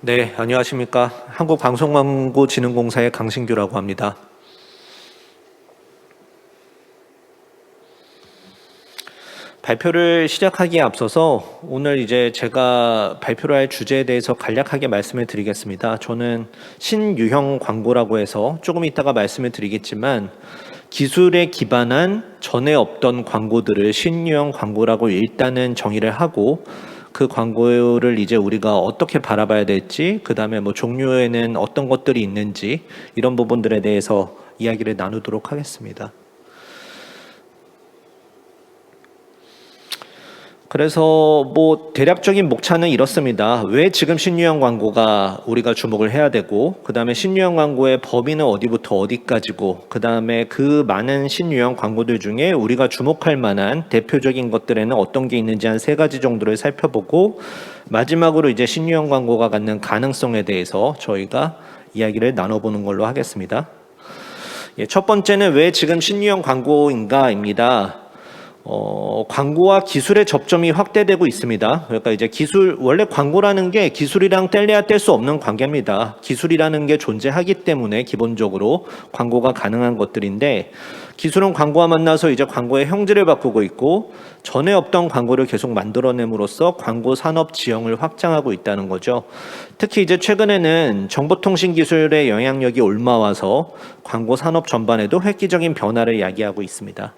네, 안녕하십니까. 한국방송광고진흥공사의 강신규라고 합니다. 발표를 시작하기에 앞서서 오늘 이제 제가 발표를 할 주제에 대해서 간략하게 말씀을 드리겠습니다. 저는 신유형 광고라고 해서 조금 이따가 말씀을 드리겠지만 기술에 기반한 전에 없던 광고들을 신유형 광고라고 일단은 정의를 하고 그 광고를 이제 우리가 어떻게 바라봐야 될지, 그 다음에 뭐 종류에는 어떤 것들이 있는지 이런 부분들에 대해서 이야기를 나누도록 하겠습니다. 그래서 뭐 대략적인 목차는 이렇습니다. 왜 지금 신유형 광고가 우리가 주목을 해야 되고, 그 다음에 신유형 광고의 범위는 어디부터 어디까지고, 그 다음에 그 많은 신유형 광고들 중에 우리가 주목할 만한 대표적인 것들에는 어떤 게 있는지 한 3가지 정도를 살펴보고, 마지막으로 이제 신유형 광고가 갖는 가능성에 대해서 저희가 이야기를 나눠보는 걸로 하겠습니다. 첫 번째는 왜 지금 신유형 광고인가입니다. 광고와 기술의 접점이 확대되고 있습니다. 그러니까 이제 원래 광고라는 게 기술이랑 뗄래야 뗄 수 없는 관계입니다. 기술이라는 게 존재하기 때문에 기본적으로 광고가 가능한 것들인데, 기술은 광고와 만나서 이제 광고의 형질을 바꾸고 있고, 전에 없던 광고를 계속 만들어냄으로써 광고 산업 지형을 확장하고 있다는 거죠. 특히 이제 최근에는 정보통신 기술의 영향력이 옮아와서 광고 산업 전반에도 획기적인 변화를 야기하고 있습니다.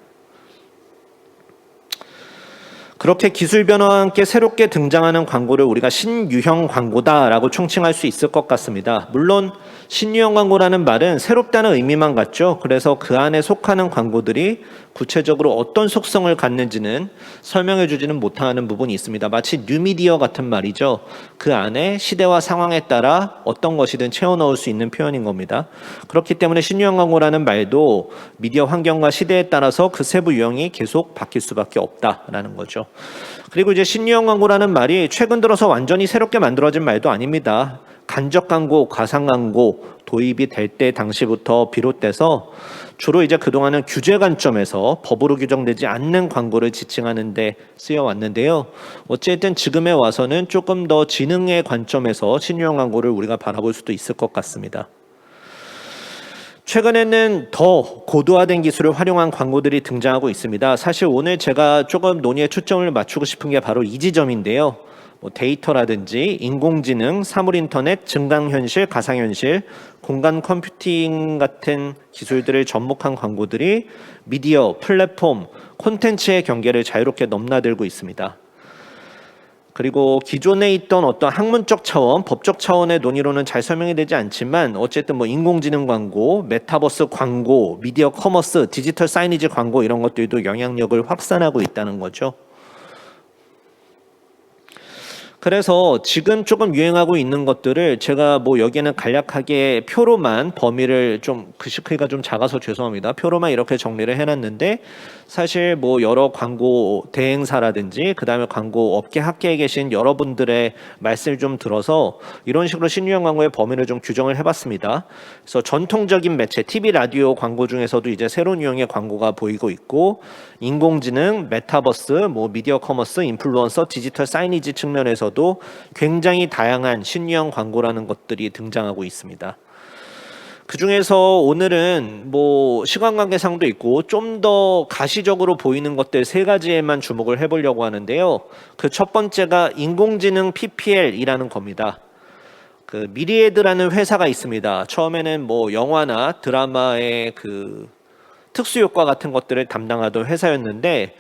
그렇게 기술 변화와 함께 새롭게 등장하는 광고를 우리가 신유형 광고다라고 총칭할 수 있을 것 같습니다. 물론 신유형 광고라는 말은 새롭다는 의미만 같죠. 그래서 그 안에 속하는 광고들이 구체적으로 어떤 속성을 갖는지는 설명해 주지는 못하는 부분이 있습니다. 마치 뉴미디어 같은 말이죠. 그 안에 시대와 상황에 따라 어떤 것이든 채워 넣을 수 있는 표현인 겁니다. 그렇기 때문에 신유형 광고라는 말도 미디어 환경과 시대에 따라서 그 세부 유형이 계속 바뀔 수밖에 없다라는 거죠. 그리고 이제 신유형 광고라는 말이 최근 들어서 완전히 새롭게 만들어진 말도 아닙니다. 간접 광고, 가상 광고 도입이 될 때 당시부터 비롯돼서 주로 이제 그동안은 규제 관점에서 법으로 규정되지 않는 광고를 지칭하는 데 쓰여 왔는데요. 어쨌든 지금에 와서는 조금 더 지능의 관점에서 신유형 광고를 우리가 바라볼 수도 있을 것 같습니다. 최근에는 더 고도화된 기술을 활용한 광고들이 등장하고 있습니다. 사실 오늘 제가 조금 논의에 초점을 맞추고 싶은 게 바로 이 지점인데요. 데이터라든지 인공지능, 사물인터넷, 증강현실, 가상현실, 공간 컴퓨팅 같은 기술들을 접목한 광고들이 미디어, 플랫폼, 콘텐츠의 경계를 자유롭게 넘나들고 있습니다. 그리고 기존에 있던 어떤 학문적 차원, 법적 차원의 논의로는 잘 설명이 되지 않지만 어쨌든 인공지능 광고, 메타버스 광고, 미디어 커머스, 디지털 사이니지 광고 이런 것들도 영향력을 확산하고 있다는 거죠. 그래서 지금 조금 유행하고 있는 것들을 제가 여기에는 간략하게 표로만 범위를 좀 글씨크기가 좀 작아서 죄송합니다. 표로만 이렇게 정리를 해놨는데 사실 여러 광고 대행사라든지 그 다음에 광고 업계 학계에 계신 여러분들의 말씀을 좀 들어서 이런 식으로 신유형 광고의 범위를 좀 규정을 해봤습니다. 그래서 전통적인 매체, TV, 라디오 광고 중에서도 이제 새로운 유형의 광고가 보이고 있고, 인공지능, 메타버스, 미디어 커머스, 인플루언서, 디지털 사이니지 측면에서도 굉장히 다양한 신유형 광고라는 것들이 등장하고 있습니다. 그 중에서 오늘은 시간 관계상도 있고 좀 더 가시적으로 보이는 것들 3가지에만 주목을 해보려고 하는데요. 그 첫 번째가 인공지능 PPL이라는 겁니다. 그 미리에드라는 회사가 있습니다. 처음에는 영화나 드라마의 그 특수효과 같은 것들을 담당하던 회사였는데,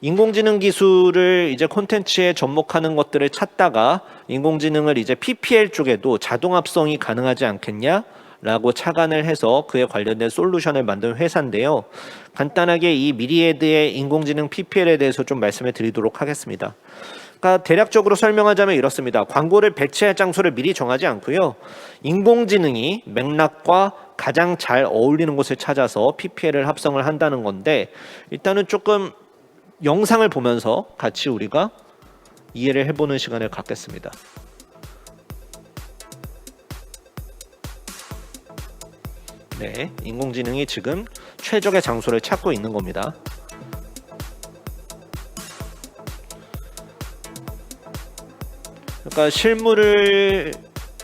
인공지능 기술을 이제 콘텐츠에 접목하는 것들을 찾다가 인공지능을 이제 PPL 쪽에도 자동 합성이 가능하지 않겠냐? 라고 착안을 해서 그에 관련된 솔루션을 만든 회사인데요. 간단하게 이 미리에드의 인공지능 PPL에 대해서 좀 말씀을 드리도록 하겠습니다. 그러니까 대략적으로 설명하자면 이렇습니다. 광고를 배치할 장소를 미리 정하지 않고요. 인공지능이 맥락과 가장 잘 어울리는 곳을 찾아서 PPL을 합성을 한다는 건데, 일단은 조금 영상을 보면서 같이 우리가 이해를 해보는 시간을 갖겠습니다. 네, 인공지능이 지금 최적의 장소를 찾고 있는 겁니다. 그러니까 실물을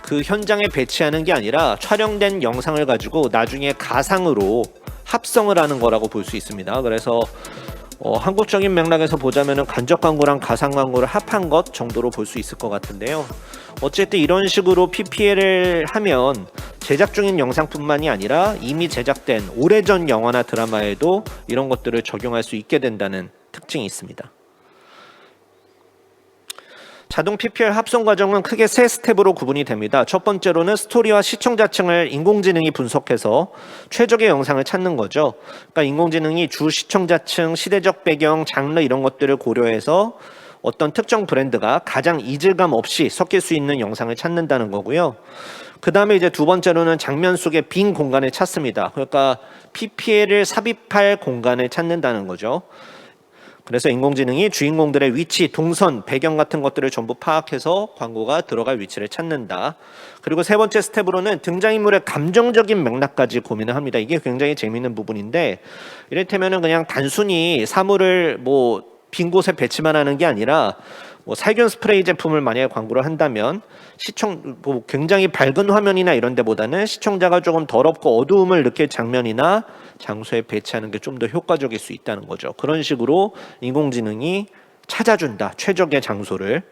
그 현장에 배치하는 게 아니라 촬영된 영상을 가지고 나중에 가상으로 합성을 하는 거라고 볼 수 있습니다. 그래서 한국적인 맥락에서 보자면은 간접 광고랑 가상 광고를 합한 것 정도로 볼 수 있을 것 같은데요. 어쨌든 이런 식으로 PPL을 하면 제작 중인 영상뿐만이 아니라 이미 제작된 오래전 영화나 드라마에도 이런 것들을 적용할 수 있게 된다는 특징이 있습니다. 자동 PPL 합성 과정은 크게 세 스텝으로 구분이 됩니다. 첫 번째로는 스토리와 시청자층을 인공지능이 분석해서 최적의 영상을 찾는 거죠. 그러니까 인공지능이 주 시청자층, 시대적 배경, 장르 이런 것들을 고려해서 어떤 특정 브랜드가 가장 이질감 없이 섞일 수 있는 영상을 찾는다는 거고요. 그 다음에 이제 두 번째로는 장면 속의 빈 공간을 찾습니다. 그러니까 PPL을 삽입할 공간을 찾는다는 거죠. 그래서 인공지능이 주인공들의 위치, 동선, 배경 같은 것들을 전부 파악해서 광고가 들어갈 위치를 찾는다. 그리고 세 번째 스텝으로는 등장인물의 감정적인 맥락까지 고민을 합니다. 이게 굉장히 재미있는 부분인데, 이를테면은 그냥 단순히 사물을 빈 곳에 배치만 하는 게 아니라 살균 스프레이 제품을 만약에 광고를 한다면 굉장히 밝은 화면이나 이런 데보다는 시청자가 조금 더럽고 어두움을 느낄 장면이나 장소에 배치하는 게 좀 더 효과적일 수 있다는 거죠. 그런 식으로 인공지능이 찾아준다. 최적의 장소를.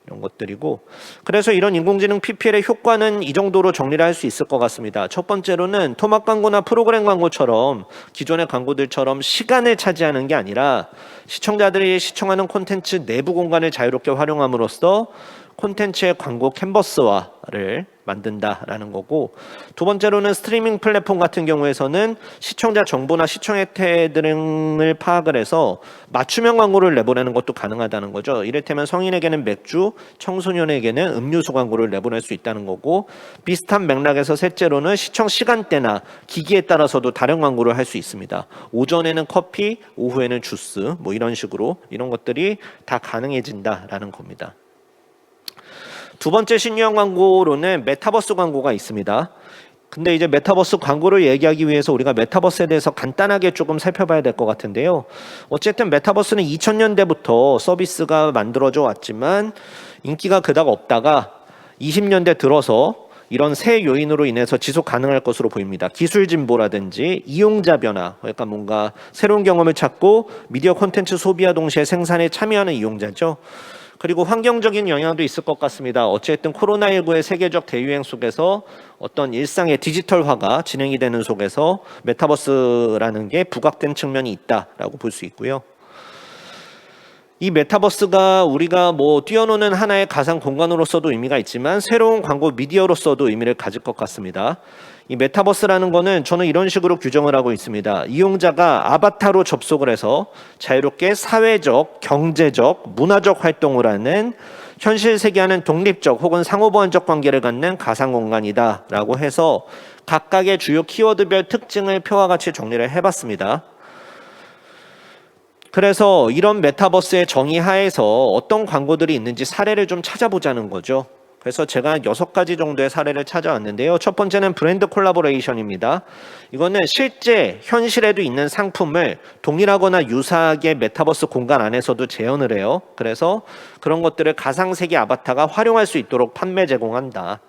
이런 것들이고, 그래서 이런 인공지능 PPL의 효과는 이 정도로 정리를 할 수 있을 것 같습니다. 첫 번째로는 토막 광고나 프로그램 광고처럼 기존의 광고들처럼 시간을 차지하는 게 아니라 시청자들이 시청하는 콘텐츠 내부 공간을 자유롭게 활용함으로써 콘텐츠의 광고 캔버스화를 만든다라는 거고, 두 번째로는 스트리밍 플랫폼 같은 경우에서는 시청자 정보나 시청 혜택 등을 파악을 해서 맞춤형 광고를 내보내는 것도 가능하다는 거죠. 이를테면 성인에게는 맥주, 청소년에게는 음료수 광고를 내보낼 수 있다는 거고, 비슷한 맥락에서 셋째로는 시청 시간대나 기기에 따라서도 다른 광고를 할 수 있습니다. 오전에는 커피, 오후에는 주스, 이런 식으로 이런 것들이 다 가능해진다라는 겁니다. 두 번째 신유형 광고로는 메타버스 광고가 있습니다. 근데 이제 메타버스 광고를 얘기하기 위해서 우리가 메타버스에 대해서 간단하게 조금 살펴봐야 될 것 같은데요. 어쨌든 메타버스는 2000년대부터 서비스가 만들어져 왔지만 인기가 그닥 없다가 20년대 들어서 이런 새 요인으로 인해서 지속 가능할 것으로 보입니다. 기술 진보라든지 이용자 변화, 그러니까 뭔가 새로운 경험을 찾고 미디어 콘텐츠 소비와 동시에 생산에 참여하는 이용자죠. 그리고 환경적인 영향도 있을 것 같습니다. 어쨌든 코로나19의 세계적 대유행 속에서 어떤 일상의 디지털화가 진행이 되는 속에서 메타버스라는 게 부각된 측면이 있다라고 볼 수 있고요. 이 메타버스가 우리가 뛰어노는 하나의 가상 공간으로서도 의미가 있지만 새로운 광고 미디어로서도 의미를 가질 것 같습니다. 이 메타버스라는 거는 저는 이런 식으로 규정을 하고 있습니다. 이용자가 아바타로 접속을 해서 자유롭게 사회적, 경제적, 문화적 활동을 하는 현실 세계와는 독립적 혹은 상호보완적 관계를 갖는 가상 공간이다 라고 해서 각각의 주요 키워드별 특징을 표와 같이 정리를 해봤습니다. 그래서 이런 메타버스의 정의 하에서 어떤 광고들이 있는지 사례를 좀 찾아보자는 거죠. 그래서 제가 6가지 정도의 사례를 찾아왔는데요. 첫 번째는 브랜드 콜라보레이션입니다. 이거는 실제 현실에도 있는 상품을 동일하거나 유사하게 메타버스 공간 안에서도 재현을 해요. 그래서 그런 것들을 가상세계 아바타가 활용할 수 있도록 판매 제공한다.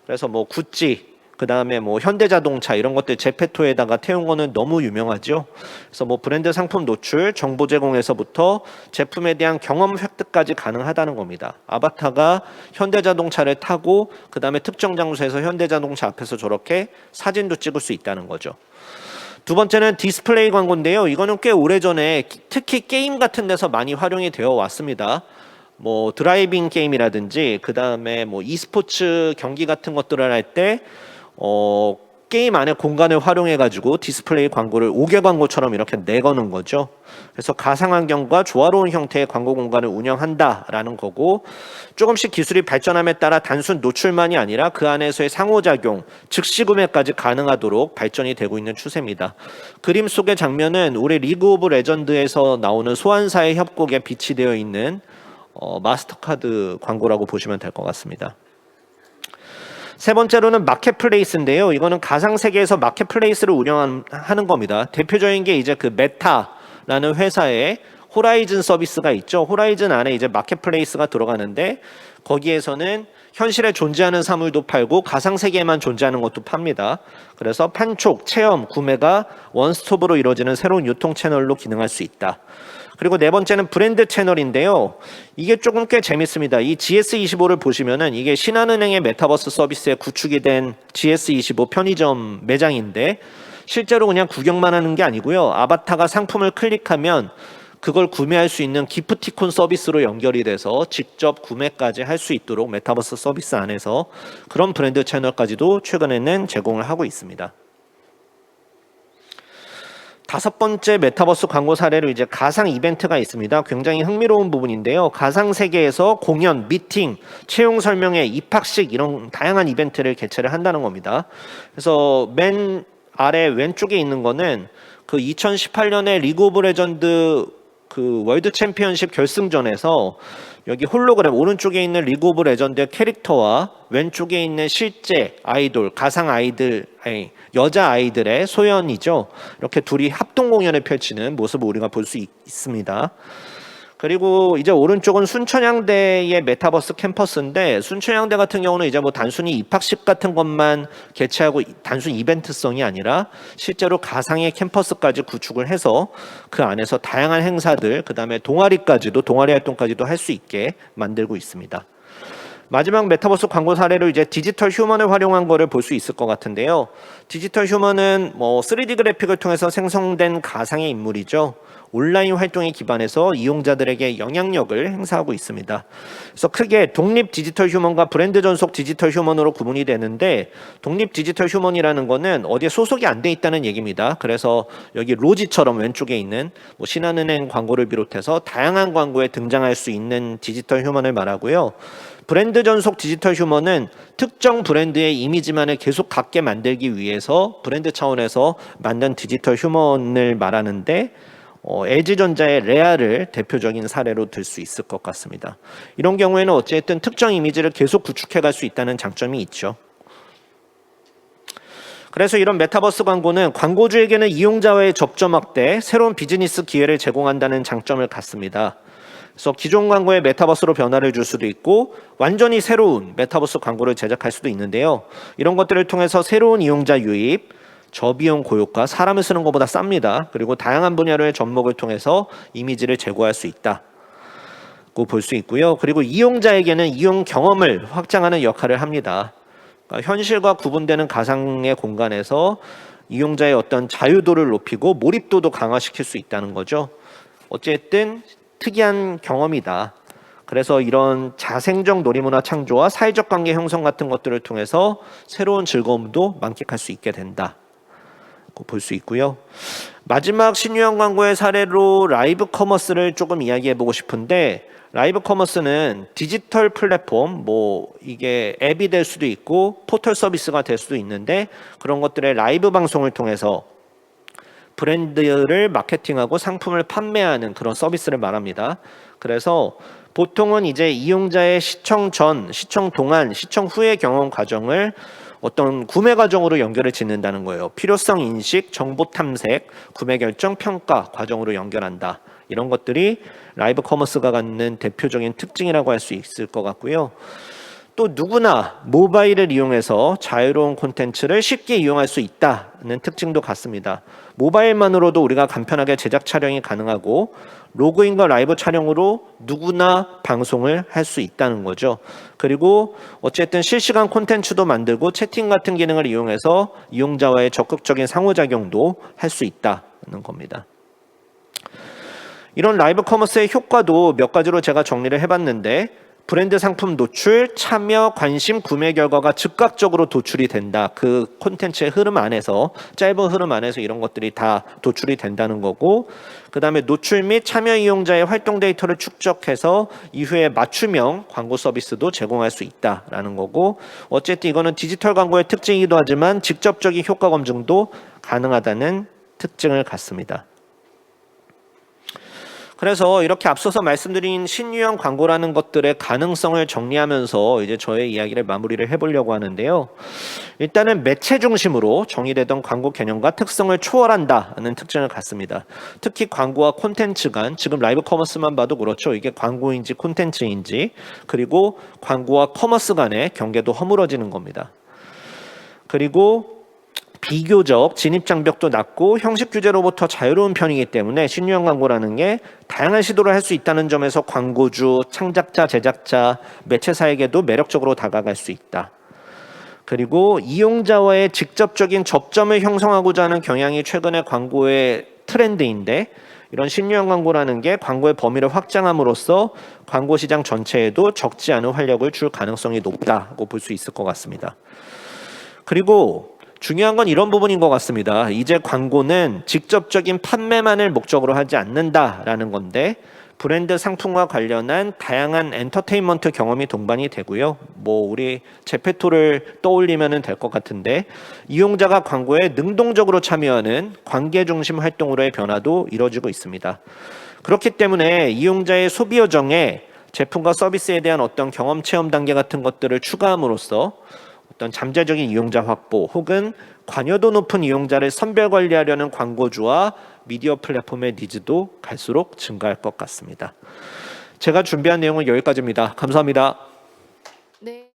그래서 구찌, 그 다음에 현대자동차 이런 것들 제페토에다가 태운 거는 너무 유명하죠. 그래서 브랜드 상품 노출, 정보 제공에서부터 제품에 대한 경험 획득까지 가능하다는 겁니다. 아바타가 현대자동차를 타고 그 다음에 특정 장소에서 현대자동차 앞에서 저렇게 사진도 찍을 수 있다는 거죠. 두 번째는 디스플레이 광고인데요. 이거는 꽤 오래전에 특히 게임 같은 데서 많이 활용이 되어 왔습니다. 드라이빙 게임이라든지 그 다음에 e스포츠 경기 같은 것들을 할 때 게임 안에 공간을 활용해 가지고 디스플레이 광고를 5개 광고처럼 이렇게 내거는 거죠. 그래서 가상환경과 조화로운 형태의 광고 공간을 운영한다라는 거고, 조금씩 기술이 발전함에 따라 단순 노출만이 아니라 그 안에서의 상호작용, 즉시 구매까지 가능하도록 발전이 되고 있는 추세입니다. 그림 속의 장면은 우리 리그 오브 레전드에서 나오는 소환사의 협곡에 비치되어 있는 마스터카드 광고라고 보시면 될 것 같습니다. 세 번째로는 마켓플레이스인데요. 이거는 가상 세계에서 마켓플레이스를 운영하는 겁니다. 대표적인 게 이제 그 메타라는 회사의 호라이즌 서비스가 있죠. 호라이즌 안에 이제 마켓플레이스가 들어가는데 거기에서는 현실에 존재하는 사물도 팔고 가상 세계에만 존재하는 것도 팝니다. 그래서 판촉, 체험, 구매가 원스톱으로 이루어지는 새로운 유통 채널로 기능할 수 있다. 그리고 네 번째는 브랜드 채널인데요. 이게 조금 꽤 재밌습니다. 이 GS25를 보시면은 이게 신한은행의 메타버스 서비스에 구축이 된 GS25 편의점 매장인데 실제로 그냥 구경만 하는 게 아니고요. 아바타가 상품을 클릭하면 그걸 구매할 수 있는 기프티콘 서비스로 연결이 돼서 직접 구매까지 할 수 있도록 메타버스 서비스 안에서 그런 브랜드 채널까지도 최근에는 제공을 하고 있습니다. 다섯 번째 메타버스 광고 사례로 이제 가상 이벤트가 있습니다. 굉장히 흥미로운 부분인데요. 가상 세계에서 공연, 미팅, 채용 설명회, 입학식 이런 다양한 이벤트를 개최를 한다는 겁니다. 그래서 맨 아래 왼쪽에 있는 거는 그 2018년에 리그 오브 레전드 그 월드 챔피언십 결승전에서 여기 홀로그램 오른쪽에 있는 리그 오브 레전드의 캐릭터와 왼쪽에 있는 실제 아이돌, 가상 아이들, 여자 아이들의 소연이죠. 이렇게 둘이 합동 공연을 펼치는 모습을 우리가 볼 수 있습니다. 그리고 이제 오른쪽은 순천향대의 메타버스 캠퍼스인데 순천향대 같은 경우는 이제 뭐 단순히 입학식 같은 것만 개최하고 단순 이벤트성이 아니라 실제로 가상의 캠퍼스까지 구축을 해서 그 안에서 다양한 행사들, 그다음에 동아리 활동까지도 할 수 있게 만들고 있습니다. 마지막 메타버스 광고 사례로 이제 디지털 휴먼을 활용한 거를 볼 수 있을 것 같은데요. 디지털 휴먼은 뭐 3D 그래픽을 통해서 생성된 가상의 인물이죠. 온라인 활동에 기반해서 이용자들에게 영향력을 행사하고 있습니다. 그래서 크게 독립 디지털 휴먼과 브랜드 전속 디지털 휴먼으로 구분이 되는데 독립 디지털 휴먼이라는 거는 어디에 소속이 안 돼 있다는 얘기입니다. 그래서 여기 로지처럼 왼쪽에 있는 뭐 신한은행 광고를 비롯해서 다양한 광고에 등장할 수 있는 디지털 휴먼을 말하고요. 브랜드 전속 디지털 휴먼은 특정 브랜드의 이미지만을 계속 갖게 만들기 위해서 브랜드 차원에서 만든 디지털 휴먼을 말하는데 LG전자의 레아를 대표적인 사례로 들 수 있을 것 같습니다. 이런 경우에는 어쨌든 특정 이미지를 계속 구축해 갈 수 있다는 장점이 있죠. 그래서 이런 메타버스 광고는 광고주에게는 이용자와의 접점 확대, 새로운 비즈니스 기회를 제공한다는 장점을 갖습니다. 그래서 기존 광고의 메타버스로 변화를 줄 수도 있고 완전히 새로운 메타버스 광고를 제작할 수도 있는데요. 이런 것들을 통해서 새로운 이용자 유입, 저비용 고효과, 사람을 쓰는 것보다 쌉니다. 그리고 다양한 분야로의 접목을 통해서 이미지를 제고할 수 있다고 볼 수 있고요. 그리고 이용자에게는 이용 경험을 확장하는 역할을 합니다. 그러니까 현실과 구분되는 가상의 공간에서 이용자의 어떤 자유도를 높이고 몰입도도 강화시킬 수 있다는 거죠. 어쨌든 특이한 경험이다. 그래서 이런 자생적 놀이문화 창조와 사회적 관계 형성 같은 것들을 통해서 새로운 즐거움도 만끽할 수 있게 된다. 볼 수 있고요. 마지막 신유형 광고의 사례로 라이브 커머스를 조금 이야기해 보고 싶은데 라이브 커머스는 디지털 플랫폼, 뭐 이게 앱이 될 수도 있고 포털 서비스가 될 수도 있는데 그런 것들의 라이브 방송을 통해서 브랜드를 마케팅하고 상품을 판매하는 그런 서비스를 말합니다. 그래서 보통은 이제 이용자의 시청 전, 시청 동안, 시청 후의 경험 과정을 어떤 구매 과정으로 연결을 짓는다는 거예요. 필요성 인식, 정보 탐색, 구매 결정, 평가 과정으로 연결한다. 이런 것들이 라이브 커머스가 갖는 대표적인 특징이라고 할 수 있을 것 같고요. 또 누구나 모바일을 이용해서 자유로운 콘텐츠를 쉽게 이용할 수 있다는 특징도 같습니다. 모바일만으로도 우리가 간편하게 제작 촬영이 가능하고 로그인과 라이브 촬영으로 누구나 방송을 할 수 있다는 거죠. 그리고 어쨌든 실시간 콘텐츠도 만들고 채팅 같은 기능을 이용해서 이용자와의 적극적인 상호작용도 할 수 있다는 겁니다. 이런 라이브 커머스의 효과도 몇 가지로 제가 정리를 해봤는데 브랜드 상품 노출, 참여, 관심, 구매 결과가 즉각적으로 도출이 된다. 그 콘텐츠의 흐름 안에서, 짧은 흐름 안에서 이런 것들이 다 도출이 된다는 거고, 그 다음에 노출 및 참여 이용자의 활동 데이터를 축적해서 이후에 맞춤형 광고 서비스도 제공할 수 있다라는 거고, 어쨌든 이거는 디지털 광고의 특징이기도 하지만 직접적인 효과 검증도 가능하다는 특징을 갖습니다. 그래서 이렇게 앞서서 말씀드린 신유형 광고라는 것들의 가능성을 정리하면서 이제 저의 이야기를 마무리를 해보려고 하는데요. 일단은 매체 중심으로 정의되던 광고 개념과 특성을 초월한다는 특징을 갖습니다. 특히 광고와 콘텐츠 간, 지금 라이브 커머스만 봐도 그렇죠. 이게 광고인지 콘텐츠인지, 그리고 광고와 커머스 간의 경계도 허물어지는 겁니다. 그리고 비교적 진입 장벽도 낮고 형식 규제로부터 자유로운 편이기 때문에 신유형 광고라는 게 다양한 시도를 할 수 있다는 점에서 광고주, 창작자, 제작자, 매체사에게도 매력적으로 다가갈 수 있다. 그리고 이용자와의 직접적인 접점을 형성하고자 하는 경향이 최근의 광고의 트렌드인데, 이런 신유형 광고라는 게 광고의 범위를 확장함으로써 광고 시장 전체에도 적지 않은 활력을 줄 가능성이 높다고 볼 수 있을 것 같습니다. 그리고 중요한 건 이런 부분인 것 같습니다. 이제 광고는 직접적인 판매만을 목적으로 하지 않는다라는 건데, 브랜드 상품과 관련한 다양한 엔터테인먼트 경험이 동반이 되고요. 뭐 우리 제페토를 떠올리면 될 것 같은데, 이용자가 광고에 능동적으로 참여하는 관계 중심 활동으로의 변화도 이루어지고 있습니다. 그렇기 때문에 이용자의 소비 여정에 제품과 서비스에 대한 어떤 경험 체험 단계 같은 것들을 추가함으로써 어떤 잠재적인 이용자 확보 혹은 관여도 높은 이용자를 선별 관리하려는 광고주와 미디어 플랫폼의 니즈도 갈수록 증가할 것 같습니다. 제가 준비한 내용은 여기까지입니다. 감사합니다. 네.